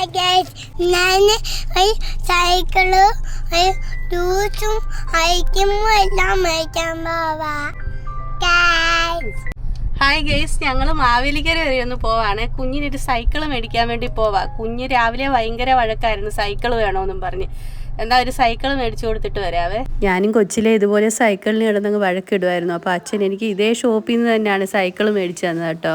ഞാൻ സൈക്കിള് ജ്യൂസും ഐക്കുമ്പോൾ എല്ലാം മേടിക്കാൻ പോവാ. ഹായ് ഗൈസ്, ഞങ്ങൾ മാവേലിക്കര വരെ ഒന്ന് പോവാണ്. കുഞ്ഞിനൊരു സൈക്കിൾ മേടിക്കാൻ വേണ്ടി പോവാ. കുഞ്ഞ് രാവിലെ ഭയങ്കര വഴക്കായിരുന്നു സൈക്കിൾ വേണമെന്നും പറഞ്ഞ്. എന്താ ഒരു സൈക്കിൾ മേടിച്ചു കൊടുത്തിട്ട് വരാവേ. ഞാനും കൊച്ചിലെ ഇതുപോലെ സൈക്കിളിന് കിടന്നങ്ങ് വഴക്കിടുമായിരുന്നു. അപ്പോൾ അച്ഛൻ എനിക്ക് ഇതേ ഷോപ്പിൽ നിന്ന് തന്നെയാണ് സൈക്കിൾ മേടിച്ചു തന്നത് കേട്ടോ.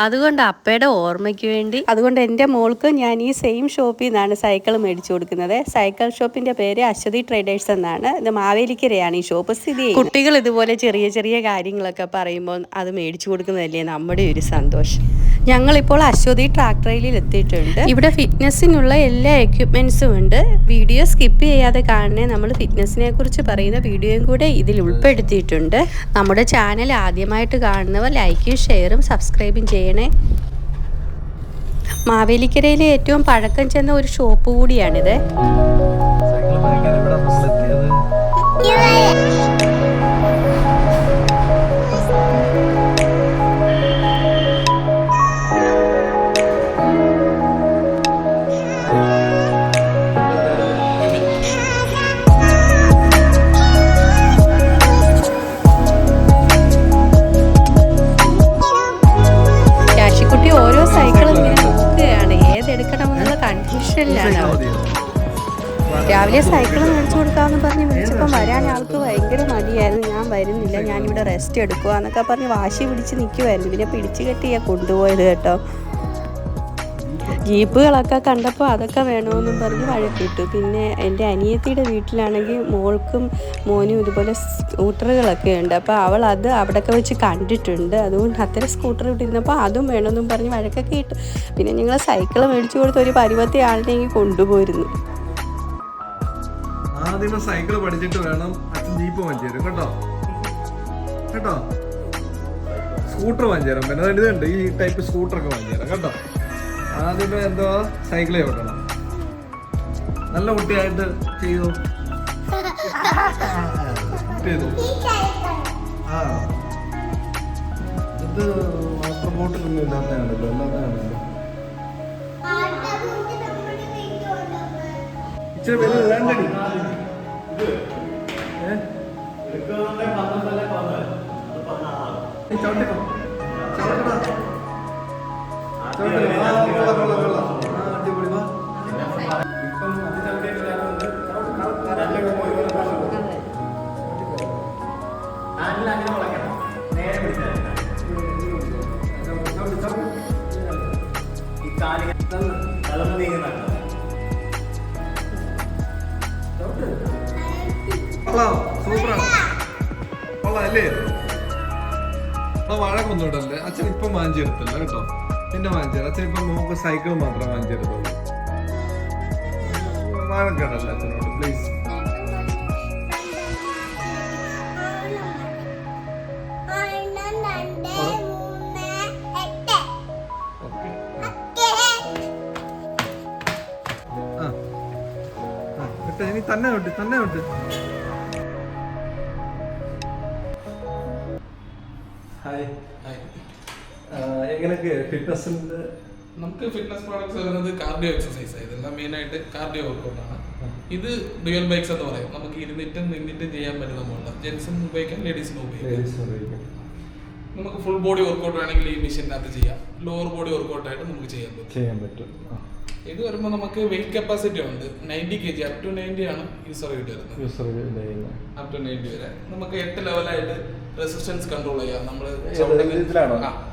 അതുകൊണ്ട് അപ്പയുടെ ഓർമ്മയ്ക്ക് വേണ്ടി, അതുകൊണ്ട് എൻ്റെ മോൾക്ക് ഞാൻ ഈ സെയിം ഷോപ്പിൽ നിന്നാണ് സൈക്കിൾ മേടിച്ചു കൊടുക്കുന്നത്. സൈക്കിൾ ഷോപ്പിൻ്റെ പേര് അശ്വതി ട്രേഡേഴ്സ് എന്നാണ്. ഇത് മാവേലിക്കരയാണ് ഈ ഷോപ്പ് സ്ഥിതി ചെയ്യുന്നത്. കുട്ടികൾ ഇതുപോലെ ചെറിയ ചെറിയ കാര്യങ്ങളൊക്കെ പറയുമ്പോൾ അത് മേടിച്ചു കൊടുക്കുന്നതല്ലേ നമ്മുടെ ഒരു സന്തോഷം. ഞങ്ങളിപ്പോൾ അശ്വതി ട്രാക്ക് ട്രെയിലിൽ എത്തിയിട്ടുണ്ട്. ഇവിടെ ഫിറ്റ്നസ്സിനുള്ള എല്ലാ എക്യുപ്മെൻസും ഉണ്ട്. വീഡിയോ സ്കിപ്പ് ചെയ്യാതെ കാണണേ. നമ്മൾ ഫിറ്റ്നസ്സിനെ കുറിച്ച് പറയുന്ന വീഡിയോയും കൂടെ ഇതിൽ ഉൾപ്പെടുത്തിയിട്ടുണ്ട്. നമ്മുടെ ചാനൽ ആദ്യമായിട്ട് കാണുന്നവർ ലൈക്കും ഷെയറും സബ്സ്ക്രൈബും ചെയ്യണേ. മാവേലിക്കരയിലെ ഏറ്റവും പഴക്കം ചെന്ന ഒരു ഷോപ്പ് കൂടിയാണിത്. ഓരോ സൈക്കിളും ഇങ്ങനെ നോക്കുകയാണ് ഏതെടുക്കണമെന്നുള്ള കൺഫ്യൂഷനിലാണ്. രാവിലെ സൈക്കിൾ മേടിച്ചു കൊടുക്കാമെന്ന് പറഞ്ഞ് വിളിച്ചപ്പം വരാൻ ആൾക്ക് ഭയങ്കര മടിയായിരുന്നു. ഞാൻ വരുന്നില്ല, ഞാനിവിടെ റെസ്റ്റ് എടുക്കുക എന്നൊക്കെ പറഞ്ഞ് വാശി പിടിച്ച് നിൽക്കുമായിരുന്നു. പിന്നെ പിടിച്ചു കെട്ടിയാണ് കൊണ്ടുപോയത് കേട്ടോ. ജീപ്പുകളൊക്കെ കണ്ടപ്പോൾ അതൊക്കെ വേണമെന്നും പറഞ്ഞ് വഴക്കിട്ടു. പിന്നെ എൻ്റെ അനിയത്തിയുടെ വീട്ടിലാണെങ്കിൽ മോൾക്കും മോനും ഇതുപോലെ സ്കൂട്ടറുകളൊക്കെ ഉണ്ട്. അപ്പോൾ അവൾ അത് അവിടെയൊക്കെ വെച്ച് കണ്ടിട്ടുണ്ട്. അതുകൊണ്ട് അത്തരം സ്കൂട്ടർ ഇട്ടിരുന്നപ്പോൾ അതും വേണമെന്നും പറഞ്ഞ് വഴക്കൊക്കെ ഇട്ടു. പിന്നെ ഞങ്ങൾ സൈക്കിൾ മേടിച്ചു കൊടുത്ത് ഒരു പരുവത്തി ആളിനെങ്കിൽ കൊണ്ടുപോയിരുന്നു. ആദ്യമേ സൈക്കിൾ പഠിച്ചിട്ട് വേണം അച്ഛൻ ജീപ്പ് വാങ്ങിച്ചു തരും കേട്ടോ. കേട്ടോ, സ്കൂട്ടർ വാങ്ങിച്ചു തരാം. പിന്നെ ഇതുണ്ട്, ഈ ടൈപ്പ് സ്കൂട്ടറൊക്കെ വാങ്ങിച്ചു തരാം കേട്ടോ. ആദ്യമേ എന്തോ സൈക്കിളേ ഓട്ടണം. നല്ല കുട്ടിയായിട്ട് ചെയ്തു. ആ, ഇത് വാട്ടർ ബോട്ടിലൊന്നും ഇല്ലാത്തതാണല്ലോ, എല്ലാത്താണല്ലോ. ഇച്ചിരി പേര് വേണ്ടടി. ചവിട്ടിക്കോ, ചവിട്ടടാ. സൂപ്പറാണ്, കൊള്ളാം അല്ലേ? വഴക്കൊന്നും ഇടല്ലേ. അച്ഛൻ ഇപ്പം വാങ്ങിച്ചെടുത്തില്ല കേട്ടോ, പിന്നെ വാങ്ങിച്ചത്. അച്ഛൻ ഇപ്പം നമുക്ക് സൈക്കിൾ മാത്രം വാങ്ങിച്ചെടുത്തുള്ളൂ. വഴക്കിടല്ല അച്ഛനോട് പ്ലീസ്. ഇനി തന്നെ വിട്ട് തന്നെ വിട്ട്. ഹായ്, എങ്ങനെയൊക്കെ ഫിറ്റ്നസിന്റെ? നമുക്ക് ഫിറ്റ്നസ് പ്രോഡക്ട്സ് വരുന്നത് കാർഡിയോ എക്സസൈസ്. ഇതെല്ലാം മെയിൻ ആയിട്ട് കാർഡിയോ വർക്കൗട്ടാണ്. ഇത് ഡ്യുവൽ ബൈക്സ് എന്ന് പറയും. നമുക്ക് ഇരുന്നിട്ടും നിന്നിട്ടും ചെയ്യാൻ പറ്റുന്ന മോഡൽ. ജെന്റ്സിനും ഉപയോഗിക്കാം, ലേഡീസിനും ഉപയോഗിക്കാം. നമുക്ക് ഫുൾ ബോഡി വർക്കൗട്ട് വേണമെങ്കിൽ ഈ മെഷീനകത്ത് ചെയ്യാം. ലോവർ ബോഡി വർക്കൗട്ട് ആയിട്ട് നമുക്ക് ചെയ്യാൻ പറ്റും. ഇത് വരുമ്പോൾ നമുക്ക് വെയിറ്റ് കപ്പാസിറ്റി ഉണ്ട്. 90 kg അപ് ടു 90 ആണ് യൂസർ വെയിറ്റ് വരുന്നത്. അപ് ടു 90 വരെ നമുക്ക് 8 ലെവലായിട്ട് റെസിസ്റ്റൻസ് കൺട്രോൾ ചെയ്യാം. നമ്മൾ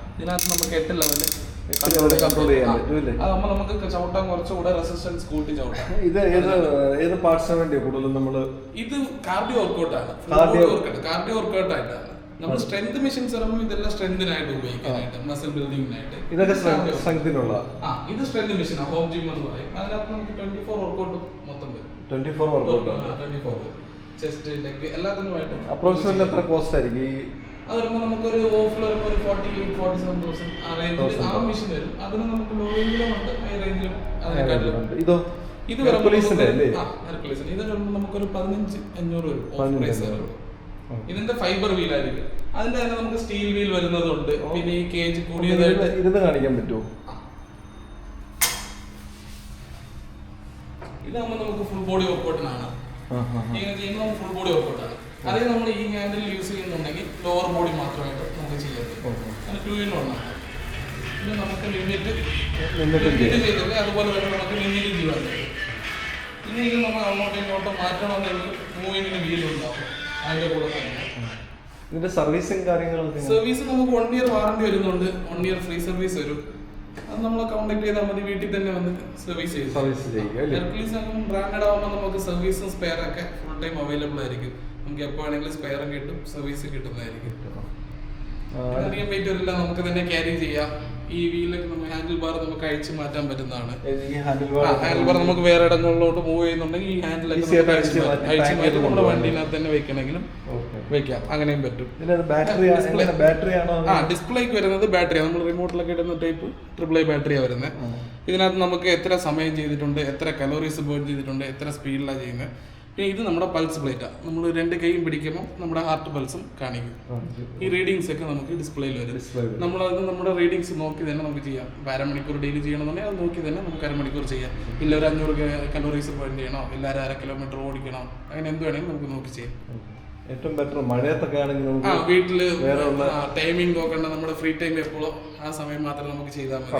ഇതിനകത്ത് നമുക്ക് 8 ലെവല് കൺട്രോൾ ചെയ്യാം. അതാകുമ്പോൾ നമുക്ക് ചവിട്ടാൻ കുറച്ചുകൂടെ റെസിസ്റ്റൻസ് കൂട്ടി ചവിട്ടാം. ഇത് ഏത് പാർട്സിന് വേണ്ടിയാണ് കൂടുതലും നമ്മള്? ഇത് കാർഡിയോ വർക്കൗട്ടാണ്. കാർഡിയോ വർക്കൗട്ട് ആയിട്ടാണ്. നമ്മൾ സ്ട്രെങ്ത് മെഷീൻസ് ഇറങ്ങുമ്പോൾ ഇതെല്ലാം സ്ട്രെങ്തിനായിട്ട് ഉപയോഗിക്കാനായിട്ട്, മസിൽ ബിൽഡിങ്ങിനായിട്ട്. ഇതൊക്കെ സ്ട്രെങ്തിനുള്ള. ഇത് സ്ട്രെങ്ത് മെഷീൻ, ഹോം ജിം എന്ന് പറയും. അതിനകത്ത് നമുക്ക് 24 വർക്കൗട്ട് മൊത്തം വരും. 24 വർക്കൗട്ട്, 24 ചെസ്റ്റ്, ലെഗ് എല്ലാത്തിനുമായിട്ട്. അപ്രോക്സിമേറ്റ്ലി എത്ര കോസ്റ്റ് ആയിരിക്കും? അത് വരുമ്പോൾ നമുക്കൊരു ഓഫിൽ വരുമ്പോൾ ഒരു 48,000-47,000 ആ റേഞ്ചിൽ ആ മെഷീൻ വരും. അതിന് നമുക്ക് ലോ റേഞ്ചിലും ഉണ്ട്, ഹൈ റേഞ്ചിലും അതിനെക്കാട്ടിലും. ഇത് വരുമ്പോൾ ഇത് വരുമ്പോൾ നമുക്കൊരു 15,500 വരും ഓഫ് പ്രൈസ് വരും. ഇതിന്റെ ഫൈബർ വീൽ ആയിരിക്കും. അതിന്റെ തന്നെ നമുക്ക് സ്റ്റീൽ വീൽ വരുന്നതുണ്ട്. പിന്നെ ഈ കേജ് കൂടിയതായിട്ട് ഇരുന്ന് കാണിക്കാൻ പറ്റുമോ? ഇതാകുമ്പോൾ നമുക്ക് ഫുൾ ബോഡി വർക്കൗട്ടിനാണ്. ഇങ്ങനെ ചെയ്യുമ്പോൾ നമുക്ക് ഫുൾ ബോഡി വർക്കൗട്ടാണ്. അതേ നമ്മൾ ഈ ഹാൻഡിൽ യൂസ് ചെയ്യുന്നുണ്ടെങ്കിൽ ലോവർ ബോഡി മാത്രമായിട്ട് നമുക്ക് ചെയ്യാൻ പറ്റും. അങ്ങനെ 2 in 1 ആണ്. പിന്നെ നമുക്ക് ലിമിറ്റ് ചെയ്തില്ല, അതുപോലെ തന്നെ നമുക്ക് ലിമിറ്റ് ചെയ്യാൻ പറ്റും. ഇനി ഇത് നമ്മൾ അങ്ങോട്ടും ഇങ്ങോട്ടും മാറ്റണമെന്നെങ്കിൽ മൂവിങ്ങിന് വീലുണ്ടാവും അതിൻ്റെ കൂടെ തന്നെ. ഇതിന്റെ സർവീസും കാര്യങ്ങളൊക്കെ സർവീസ് നമുക്ക് 1 year വാറണ്ടി വരുന്നുണ്ട്, 1 year ഫ്രീ സർവീസ് വരും. അത് നമ്മൾ കോൺടാക്ട് ചെയ്താൽ മതി, വീട്ടിൽ തന്നെ വന്ന് സർവീസ് ചെയ്യും. ഹെർക്കുലീസ് ആകുമ്പോൾ ബ്രാൻഡഡ് ആകുമ്പോൾ നമുക്ക് സർവീസും സ്പെയർ ഒക്കെ ഫുൾ ടൈം അവൈലബിൾ ആയിരിക്കും. നമുക്ക് എപ്പോൾ വേണമെങ്കിലും സ്പെയറും കിട്ടും, സർവീസ് കിട്ടുന്നതായിരിക്കും. അധികം വെയിറ്റ് വരില്ല, നമുക്ക് തന്നെ ക്യാരി ചെയ്യാം. ഈ വീലൊക്കെ നമുക്ക് ഹാൻഡിൽ ബാർ നമുക്ക് അഴിച്ചു മാറ്റാൻ പറ്റുന്നതാണ്. ഹാൻഡിൽ ബാർ നമുക്ക് വേറെ ഇടങ്ങളിലോട്ട് മൂവ് ചെയ്യുന്നുണ്ടെങ്കിൽ ഈ ഹാൻഡിലൊക്കെ അഴിച്ചു മാറ്റി നമ്മുടെ വണ്ടീനകത്ത് തന്നെ വെക്കണമെങ്കിലും വെക്കാം, അങ്ങനെയും പറ്റും. ഡിസ്പ്ലേക്ക് വരുന്നത് ബാറ്ററിയാണ്. നമ്മൾ റിമോട്ടിലൊക്കെ ഇടുന്ന ടൈപ്പ് AAA ബാറ്ററിയാണ് വരുന്നത്. ഇതിനകത്ത് നമുക്ക് എത്ര സമയം ചെയ്തിട്ടുണ്ട്, എത്ര കലോറീസ് ബേൺ ചെയ്തിട്ടുണ്ട്, എത്ര സ്പീഡിലാണ് ചെയ്യുന്നത്. പിന്നെ ഇത് നമ്മുടെ പൾസ് പ്ലേറ്റാണ്. നമ്മൾ 2 കൈയും പിടിക്കുമ്പോൾ നമ്മുടെ ഹാർട്ട് പൾസും കാണിക്കും. ഈ റീഡിങ്സ് ഒക്കെ നമുക്ക് ഡിസ്പ്ലേയിൽ വരും. നമ്മളത് നമ്മുടെ റീഡിങ്സ് നോക്കി തന്നെ നമുക്ക് ചെയ്യാം. ഇപ്പോൾ അരമണിക്കൂർ ഡെയിലി ചെയ്യണമെന്നുണ്ടെങ്കിൽ അത് നോക്കി തന്നെ നമുക്ക് അരമണിക്കൂർ ചെയ്യാം. ഇല്ല ഒരു 500 കലോറീസ് ബേൺ ചെയ്യണോ, ഇല്ല 1/2 കിലോമീറ്റർ ഓടിക്കണോ, അങ്ങനെ എന്ത് വേണമെങ്കിലും നമുക്ക് നോക്കി ചെയ്യാം. ഏറ്റവും ബെറ്റർ മഴയത്തൊക്കെ ആണെങ്കിൽ വീട്ടില് ടൈമിംഗ് നോക്കണ്ട, നമ്മുടെ ഫ്രീ ടൈം എപ്പോഴും ആ സമയം മാത്രം നമുക്ക് ചെയ്താൽ മതി.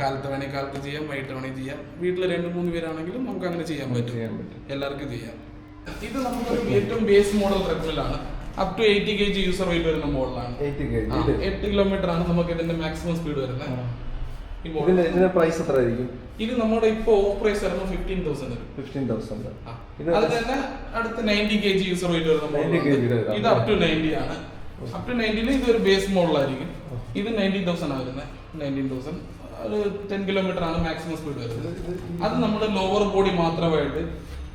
കാലത്ത് വേണമെങ്കിൽ കാലത്ത് ചെയ്യാം, വൈകിട്ട് വേണമെങ്കിൽ ചെയ്യാം. വീട്ടിൽ 2-3 പേരാണെങ്കിലും നമുക്ക് അങ്ങനെ ചെയ്യാൻ പറ്റും, എല്ലാവർക്കും ചെയ്യാം. ഇത് നമുക്കൊരു ഏറ്റവും ബേസ് മോഡൽ ട്രെഡ്മില്ലാണ്. Up to 80 kg user weight വരുന്ന മോഡലാണ്. 8 കിലോമീറ്റർ ആണ് നമുക്ക് ഇതിന്റെ മാക്സിമം സ്പീഡ് വരുന്നത്. ഇതിന്റെ പ്രൈസ് എത്ര ആയിരിക്കും? ഇത് നമ്മുടെ ഇപ്പൊ ഓഫ് പ്രൈസ് വരുന്നത് 15,000. അത് തന്നെ അടുത്ത 90 kg യൂസർ വെയിറ്റ് വരുന്ന ഇത് അപ് ടു 90 ആണ്. അപ് ടു 90 ഇതൊരു ബേസ് മോഡലായിരിക്കും. ഇത് 90,000 ആണ് വരുന്നത്. 19,000 ഒരു 10 കിലോമീറ്റർ ആണ് മാക്സിമം സ്പീഡ് വരുന്നത്. അത് നമ്മുടെ ലോവർ ബോഡി മാത്രമായിട്ട്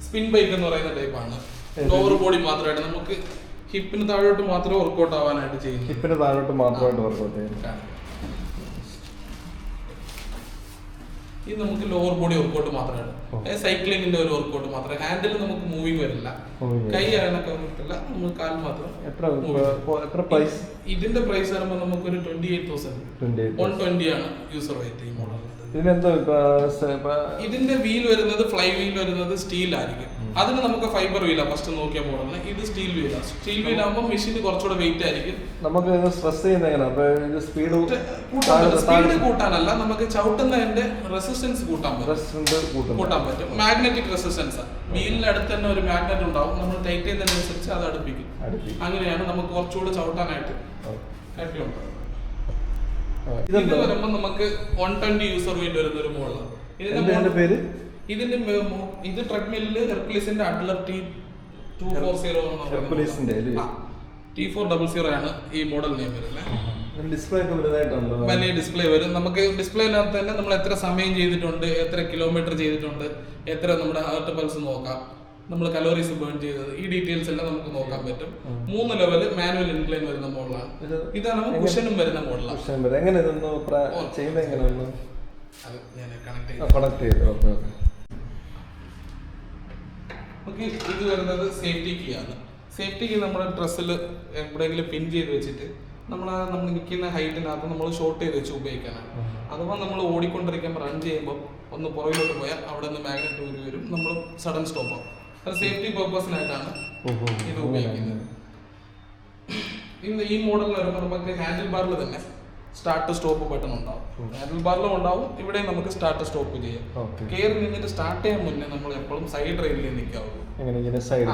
സ്പിൻ ബൈക്ക് എന്ന് പറയുന്ന ടൈപ്പാണ്. ലോവർ ബോഡി മാത്രമായിട്ട് നമുക്ക് ഹിപ്പിന് താഴോട്ട് മാത്രമേ വർക്കൗട്ട് ആവാനായിട്ട് ചെയ്യുന്നു. ഹിപ്പിന് താഴോട്ട് മാത്രമായിട്ട് വർക്കൗട്ട് ചെയ്യുന്നു. ഇത് നമുക്ക് ലോവർ ബോഡി വർക്കൗട്ട് മാത്രമാണ്. സൈക്ലിങ്ങിന്റെ ഒരു വർക്കൗട്ട് മാത്രമേ. ഹാൻഡിൽ നമുക്ക് മൂവിങ് വരില്ല, കൈ അനക്കാൻ പറ്റില്ല, നമുക്ക് കാൽ മാത്രം. ഇതിന്റെ പ്രൈസ് വരുമ്പോൾ നമുക്കൊരു 28,000. 120 ആണ് യൂസർ വെയിറ്റ് ഈ മോഡൽ. ഇതിന്റെ വീൽ വരുന്നത് ഫ്ലൈ വീൽ വരുന്നത് സ്റ്റീൽ ആയിരിക്കും. അതിന് നമുക്ക് ഫൈബർ വീലാണ് ഫസ്റ്റ് നോക്കിയ മോഡലിന്. ഇത് സ്റ്റീൽ വീലാണ്. സ്റ്റീൽ വീൽ ആകുമ്പോൾ മെഷീന് കുറച്ചുകൂടെ വെയിറ്റ് ആയിരിക്കും. നമുക്ക് സ്പീഡ് കൂട്ടാനല്ല, നമുക്ക് ചവിട്ടുന്നതിന്റെ റെസിസ്റ്റൻസ് കൂട്ടാൻ പറ്റും. Magnetic resistance. വീലിന്റെ അടുത്ത് തന്നെ ഒരു മാഗ്നറ്റ് ഉണ്ടാവും. നമ്മൾ ടൈറ്റ് ചെയ്യുന്നതിനനുസരിച്ച് അത് അടുപ്പിക്കും. അങ്ങനെയാണ് നമുക്ക് കുറച്ചുകൂടെ ചവിട്ടാനായിട്ട് കട്ടിയുണ്ട്. ഇത് വരുമ്പോൾ നമുക്ക് 120 യൂസർ വെയിറ്റ് വരുന്ന ഒരു മോഡലാണ്. ഇതിന്റെ ഇത് ട്രെഡ്മില്ലില് ഹെർക്കുലീസിന്റെ അഡ്ലർ T400 ആണ് ഈ മോഡൽ നെയിം വരുന്നത്. വലിയ ഡിസ്പ്ലേ വരും. നമുക്ക് ഡിസ്പ്ലേനകത്ത് തന്നെ നമ്മൾ എത്ര സമയം ചെയ്തിട്ടുണ്ട്, എത്ര കിലോമീറ്റർ ചെയ്തിട്ടുണ്ട്, എത്ര നമ്മുടെ ഹാർട്ട് പൾസ് നോക്കാം, നമ്മൾ കലോറീസ് ബേൺ ചെയ്തത്, ഈ ഡീറ്റെയിൽസ് എല്ലാം നമുക്ക് നോക്കാൻ പറ്റും. 3 ലെവൽ മാനുവൽ ഇൻക്ലൈൻ വരുന്ന മോഡലാണ്. ഇതാണ് കുഷനും വരുന്ന മോഡലാണ്. ഇത് വരുന്നത് സേഫ്റ്റി കീ ആണ്. സേഫ്റ്റി കീ നമ്മുടെ ഡ്രസ്സിൽ എവിടെയെങ്കിലും പിൻ ചെയ്ത് വെച്ചിട്ട് നമ്മൾ നിൽക്കുന്ന ഹൈറ്റിനകത്ത് നമ്മൾ ഷോർട്ട് ചെയ്ത് വെച്ച് ഉപയോഗിക്കാനാണ്. അഥവാ നമ്മൾ ഓടിക്കൊണ്ടിരിക്കുമ്പോൾ റൺ ചെയ്യുമ്പോൾ ഒന്ന് പുറകിലോട്ട് പോയാൽ അവിടെ നിന്ന് മാഗ്നറ്റ് ഊരി വരും, നമ്മൾ സഡൻ സ്റ്റോപ്പ് ആവും. അത് സേഫ്റ്റി പർപ്പസിനായിട്ടാണ് ഇത് ഉപയോഗിക്കുന്നത്. ഈ മോഡലിൽ വരുമ്പോൾ നമുക്ക് ഹാൻഡിൽ ബാറിൽ തന്നെ സ്റ്റാർട്ട് സ്റ്റോപ്പ് ബട്ടൺ ഉണ്ടാവും. ഹാൻഡിൽ ബാറിലും ഉണ്ടാവും, ഇവിടെ നമുക്ക് സ്റ്റാർട്ട് സ്റ്റോപ്പ് ചെയ്യാം. കയറി നിന്നിട്ട് സ്റ്റാർട്ട് ചെയ്യാൻ മുന്നേ നമ്മൾ എപ്പോഴും സൈഡ് റെയിലിൽ നിൽക്കാവുള്ളൂ.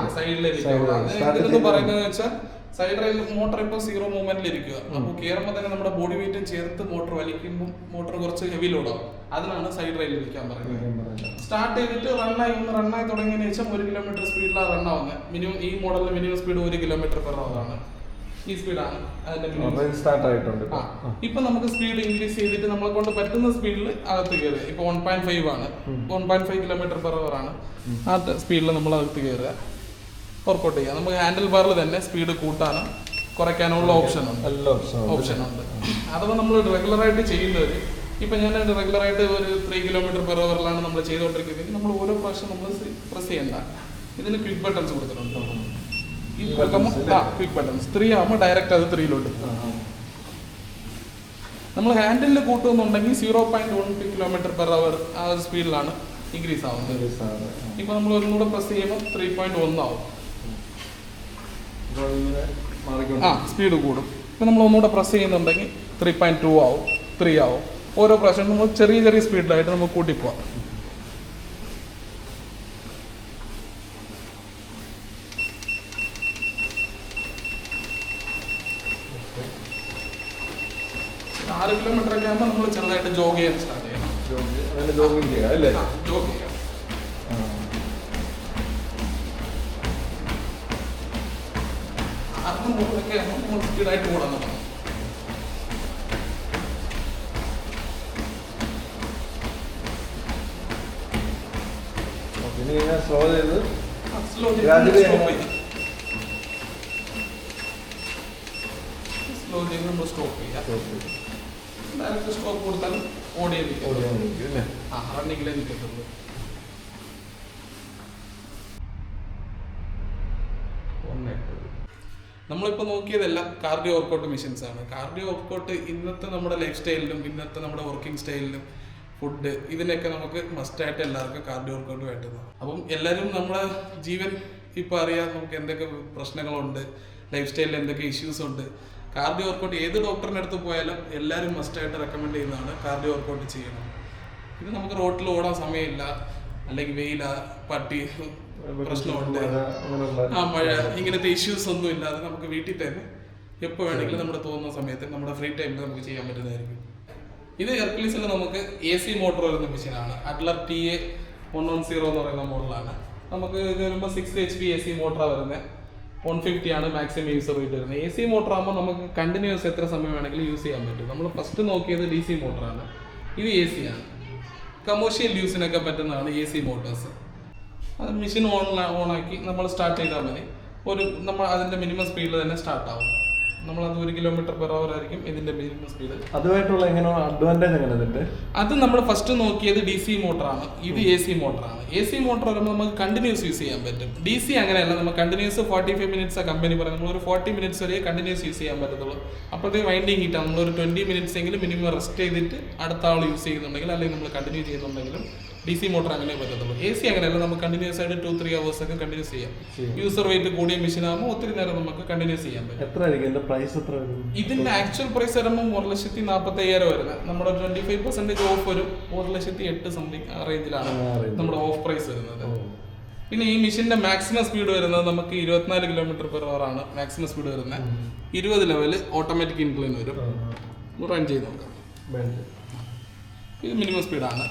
സൈഡിലേക്ക് പറയുന്നത് വെച്ചാൽ സൈഡ് റെയിൽ മോട്ടർ ഇപ്പോൾ 0 മൂവ്മെന്റിൽ ഇരിക്കുക. അപ്പോൾ കയറുമ്പോൾ തന്നെ നമ്മുടെ ബോഡി വെയിറ്റും ചേർത്ത് മോട്ടർ വലിക്കുമ്പോൾ മോട്ടർ കുറച്ച് ഹെവി ലോഡാവും. അതിനാണ് സൈഡ് റെയിലിൽ ഇരിക്കാൻ പറയുന്നത്. സ്റ്റാർട്ട് ചെയ്തിട്ട് റണ്ണായി തുടങ്ങിയതിനു ശേഷം 1 കിലോമീറ്റർ സ്പീഡിലാണ് റണ്ണാവുന്നത്. മിനിമം ഈ മോഡലിൽ മിനിമം സ്പീഡ് 1 km/h ആണ്. ഈ സ്പീഡാണ് അതിന്റെ ഇപ്പൊ നമുക്ക് സ്പീഡ് ഇൻക്രീസ് ചെയ്തിട്ട് നമ്മളെ കൊണ്ട് പറ്റുന്ന സ്പീഡിൽ അകത്ത് കയറുക. ഇപ്പൊ 1.5 ആണ്, 1.5 km/h ആണ്. ആ സ്പീഡിൽ നമ്മൾ അകത്ത് കയറുക, വർക്കൗട്ട് ചെയ്യുക. നമുക്ക് ഹാൻഡിൽ ബാറിൽ തന്നെ സ്പീഡ് കൂട്ടാനും കുറയ്ക്കാനുള്ള ഓപ്ഷൻ ഉണ്ട്. അഥവാ നമ്മൾ റെഗുലറായിട്ട് ചെയ്യുന്നത്, ഇപ്പൊ ഞാൻ റെഗുലറായിട്ട് ഒരു 3 km/h നമ്മൾ ചെയ്തുകൊണ്ടിരിക്കുന്നത്, നമ്മൾ ഓരോ പ്രാവശ്യം നമ്മൾ പ്രസ് ചെയ്യണ്ട. ഇതിന് ക്വിക്ക് ബട്ടൺസ് കൊടുത്തിട്ടുണ്ട്. ക്വിക്ക് ബട്ടൺസ് 3 ആകുമ്പോൾ ഡയറക്റ്റ് അത് 3-ലോട്ട്. നമ്മൾ ഹാൻഡിലിൽ കൂട്ടുന്നുണ്ടെങ്കിൽ 0.1 km/h ആ സ്പീഡിലാണ് ഇൻക്രീസ് ആവുന്നത്. ഇപ്പൊ നമ്മൾ ഒന്നും കൂടെ പ്രസ് ചെയ്യുമ്പോൾ 3.1 ആവും. സ്പീഡ് കൂടും. ഇപ്പൊ നമ്മൾ ഒന്നുകൂടെ പ്രസ് ചെയ്യുന്നുണ്ടെങ്കിൽ 3.2 ആവും, 3 ആവും. ഓരോ പ്രാവശ്യം നമ്മൾ ചെറിയ ചെറിയ സ്പീഡിലായിട്ട് നമുക്ക് കൂട്ടിപ്പോവാം. ആറ് കിലോമീറ്റർ ഒക്കെ ആകുമ്പോൾ നമ്മൾ ചെറുതായിട്ട് ജോഗ് ചെയ്യാൻ സ്റ്റാർട്ട് ചെയ്യണം. ജോഗിങ് ചെയ്യാം അല്ലേ? ജോഗ് ചെയ്യാം. ആറിന് മുകളിലൊക്കെ ആകുമ്പോൾ നമ്മൾ സ്പീഡായിട്ട് കൂടാൻ തുടങ്ങും. സ്ലോ ചെയ്ത് സ്ലോ ചെയ്ത് നമ്മൾ സ്റ്റോപ്പ് ചെയ്യാം. ഡയറക്റ്റ് സ്റ്റോപ്പ് കൊടുത്താലും ഓടിയേ നിൽക്കും. റണ്ണിങ്ങിലേ നിൽക്കത്തുള്ളൂ. നമ്മളിപ്പോൾ നോക്കിയതെല്ലാം കാർഡിയോ വർക്കൗട്ട് മെഷീൻസ് ആണ്. കാർഡിയോ വർക്കൗട്ട് ഇന്നത്തെ നമ്മുടെ ലൈഫ് സ്റ്റൈലിലും ഇന്നത്തെ നമ്മുടെ വർക്കിംഗ് സ്റ്റൈലിലും ഫുഡ് ഇതിനൊക്കെ നമുക്ക് മസ്റ്റായിട്ട് എല്ലാവർക്കും കാർഡിയോ വർക്കൗട്ട് വേണ്ടതാണ്. അപ്പം എല്ലാവരും നമ്മുടെ ജീവൻ ഇപ്പോൾ അറിയാം, നമുക്ക് എന്തൊക്കെ പ്രശ്നങ്ങളുണ്ട്, ലൈഫ് സ്റ്റൈലിൽ എന്തൊക്കെ ഇഷ്യൂസ് ഉണ്ട്. കാർഡിയോ വർക്കൗട്ട് ഏത് ഡോക്ടറിൻ്റെ അടുത്ത് പോയാലും എല്ലാവരും മസ്റ്റായിട്ട് റെക്കമെൻഡ് ചെയ്യുന്നതാണ് കാർഡിയോ വർക്കൗട്ട് ചെയ്യണം. ഇത് നമുക്ക് റോട്ടിൽ ഓടാൻ സമയമില്ല, അല്ലെങ്കിൽ വെയില, പട്ടി പ്രശ്നമുണ്ട്, മഴ, ഇങ്ങനത്തെ ഇഷ്യൂസ് ഒന്നും ഇല്ലാതെ നമുക്ക് വീട്ടിൽ തന്നെ എപ്പോൾ വേണമെങ്കിലും നമ്മുടെ തോന്നുന്ന സമയത്ത് നമ്മുടെ ഫ്രീ ടൈമിൽ നമുക്ക് ചെയ്യാൻ പറ്റുന്നതായിരിക്കും. ഇത് ഹെർക്കുലീസിൽ നമുക്ക് AC മോട്ടർ വരുന്ന മെഷീനാണ്. അഡ്ലർ TA110 എന്ന് പറയുന്ന മോഡലാണ്. നമുക്ക് ഇത് വരുമ്പോൾ 6 HP AC മോട്ടറാണ് വരുന്നത്. 150 ആണ് മാക്സിമം യൂസർ റേറ്റ് വരുന്നത്. AC മോട്ടർ ആകുമ്പോൾ നമുക്ക് കണ്ടിന്യൂസ് എത്ര സമയം വേണമെങ്കിലും യൂസ് ചെയ്യാൻ പറ്റും. നമ്മൾ ഫസ്റ്റ് നോക്കിയത് DC മോട്ടറാണ്. ഇത് AC ആണ്. കമേഴ്ഷ്യൽ യൂസിനൊക്കെ പറ്റുന്നതാണ് AC മോട്ടോഴ്സ്. അത് മെഷീൻ ഓണാക്കി നമ്മൾ സ്റ്റാർട്ട് ചെയ്താൽ മതി. നമ്മൾ അതിൻ്റെ മിനിമം സ്പീഡിൽ തന്നെ സ്റ്റാർട്ടാവും. നമ്മളത് 1 km/h ആയിരിക്കും ഇതിന്റെ മിനിമം സ്പീഡ്. അതുമായിട്ടുള്ള അഡ്വാൻറ്റേജ് എങ്ങനെ? അത് നമ്മൾ ഫസ്റ്റ് നോക്കിയത് DC മോട്ടറാണ്. ഇത് AC മോട്ടറാണ്. AC മോട്ടർ വരുമ്പോൾ നമുക്ക് കണ്ടിന്യൂസ് യൂസ് ചെയ്യാൻ പറ്റും. DC അങ്ങനെയല്ല, നമ്മൾ കണ്ടിന്യൂസ് 45 മിനിറ്റ്സ് കമ്പനി പറയും. നമ്മളൊരു 40 മിനിറ്റ്സ് വരെ കണ്ടിന്യൂസ് യൂസ് ചെയ്യാൻ പറ്റത്തുള്ളൂ. അപ്പോഴത്തേക്ക് വൈൻഡിങ് ഹീറ്റാണ്. നമ്മളൊരു 20 മിനിറ്റ്സ് എങ്കിലും മിനിമം റെസ്റ്റ് ചെയ്തിട്ട് അടുത്ത ആൾ യൂസ് ചെയ്യുന്നുണ്ടെങ്കിൽ അല്ലെങ്കിൽ നമ്മൾ കണ്ടിന്യൂ ചെയ്യുന്നുണ്ടെങ്കിലും DC മോട്ടർ അങ്ങനെ പറ്റത്തുള്ളൂ. AC അങ്ങനെയല്ല, നമുക്ക് കണ്ടിന്യൂസ് ആയിട്ട് 2-3 hours ഒക്കെ കണ്ടിന്യൂസ് ചെയ്യാം. യൂസർ വെയിറ്റ് കൂടിയ മെഷീൻ ആകുമ്പോൾ ഒത്തിരി നേരം നമുക്ക് കണ്ടിന്യൂസ് ചെയ്യാൻ പറ്റും. ഇതിന്റെ ആക്ച്വൽ പ്രൈസ് വരുമ്പോൾ 1,45,000 വരുന്നത്. നമ്മുടെ 25% ഓഫ് വരും. 1,08,000 സംതിങ് ആ റേഞ്ചിലാണ് നമ്മുടെ ഓഫ് പ്രൈസ് വരുന്നത്. പിന്നെ ഈ മെഷീന്റെ മാക്സിമം സ്പീഡ് വരുന്നത് നമുക്ക് 24 km/h ആണ് മാക്സിമം സ്പീഡ് വരുന്നത്. 20 ലെവൽ ഓട്ടോമാറ്റിക് ഇൻക്ലൈൻ വരും. റൺ ചെയ്ത് നോക്കാം. ഇത് മിനിമം സ്പീഡാണ്.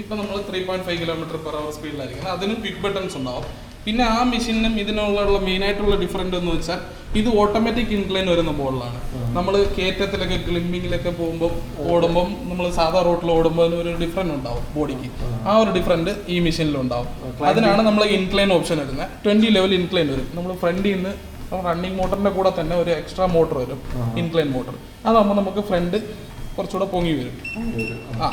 ഇപ്പം നമ്മൾ 3.5 km/h സ്പീഡിലായിരിക്കും. അതിനും ക്വിക്ക് ബട്ടൺസ് ഉണ്ടാവും. പിന്നെ ആ മെഷീനും ഇതിനുള്ള മെയിനായിട്ടുള്ള ഡിഫറൻറ്റ് എന്ന് വെച്ചാൽ ഇത് ഓട്ടോമാറ്റിക് ഇൻക്ലൈൻ വരുന്ന മോഡലാണ്. നമ്മൾ കയറ്റത്തിലൊക്കെ ക്ലിമ്പിങ്ങിലൊക്കെ പോകുമ്പോൾ ഓടുമ്പം നമ്മൾ സാധാ റോട്ടിൽ ഓടുമ്പോൾ ഒരു ഡിഫറൻറ്റ് ഉണ്ടാവും ബോഡിക്ക്. ആ ഒരു ഡിഫറൻറ്റ് ഈ മെഷീനിലുണ്ടാവും. അതിനാണ് നമ്മൾ ഇൻക്ലൈൻ ഓപ്ഷൻ വരുന്നത്. 20 ലെവൽ ഇൻക്ലൈൻ വരും. നമ്മൾ ഫ്രണ്ടിൽ നിന്ന് റണ്ണിങ് മോട്ടറിൻ്റെ കൂടെ തന്നെ ഒരു എക്സ്ട്രാ മോട്ടർ വരും, ഇൻക്ലൈൻ മോട്ടർ. അതാകുമ്പോൾ നമുക്ക് ഫ്രണ്ട് കുറച്ചുകൂടെ പൊങ്ങി വരും. ആ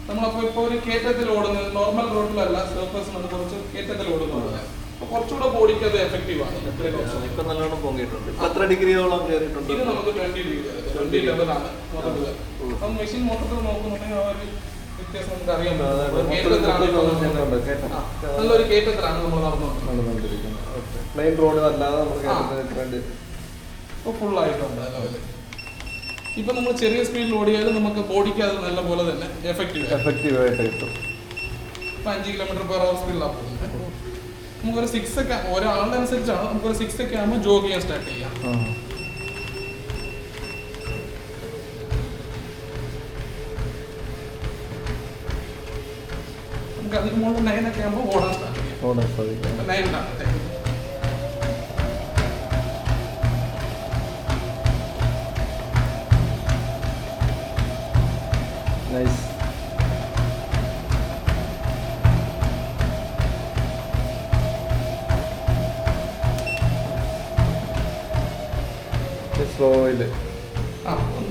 നമ്മളപ്പോ ഇപ്പൊ ഒരു കയറ്റത്തിൽ ഓടുന്നത് നോർമൽ റോഡിലല്ല, സർഫസ് കുറച്ച് കയറ്റത്തിൽ ഓടുന്നത്. കുറച്ചുകൂടെ ബോഡിക്ക് അത് എഫക്റ്റീവ് ആണ്. ഇത് നമുക്ക് 20 ലെവലാണ്. മെഷീൻ മോട്ടറിൽ നോക്കുന്നുണ്ടെങ്കിൽ ആ ഒരു വ്യത്യാസം നമുക്ക് അറിയാൻ പറ്റും. നല്ലൊരു കയറ്റത്തിലാണ് നമ്മൾ നടന്നുകൊണ്ടിരിക്കുന്നത്. ഫുള്ളായിട്ടുണ്ട് ലെവല്. ഇപ്പൊ നമ്മൾ ചെറിയ സ്പീഡിൽ ഓടിയാലും നമുക്ക് ബോഡിക്ക് അത് നല്ല പോലെ തന്നെ എഫക്റ്റീവ് ആയിട്ട് കിട്ടും. ഇപ്പൊ 5 km/h സ്പീഡിലാണ് പോകുന്നത്. നമുക്കൊരു 6 ഒക്കെ ഒരാളുടെ അനുസരിച്ചാണ്. നമുക്കൊരു 6 ഒക്കെ ആകുമ്പോൾ ജോഗ് ചെയ്യാൻ സ്റ്റാർട്ട് ചെയ്യാം. നമുക്ക് അതിന് മുകളിൽ 9 ഒക്കെ ആകുമ്പോൾ ഓടാൻ സ്റ്റാർട്ട് ചെയ്യാം. 9 Nice.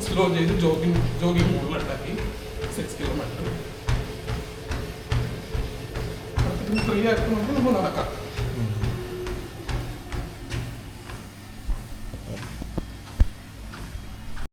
സ്ലോ ചെയ്ത് ജോഗിങ് മുകളിലുണ്ടാക്കി 6 km. ഫ്രീ ആയിട്ട് നമുക്ക് നടക്കാം.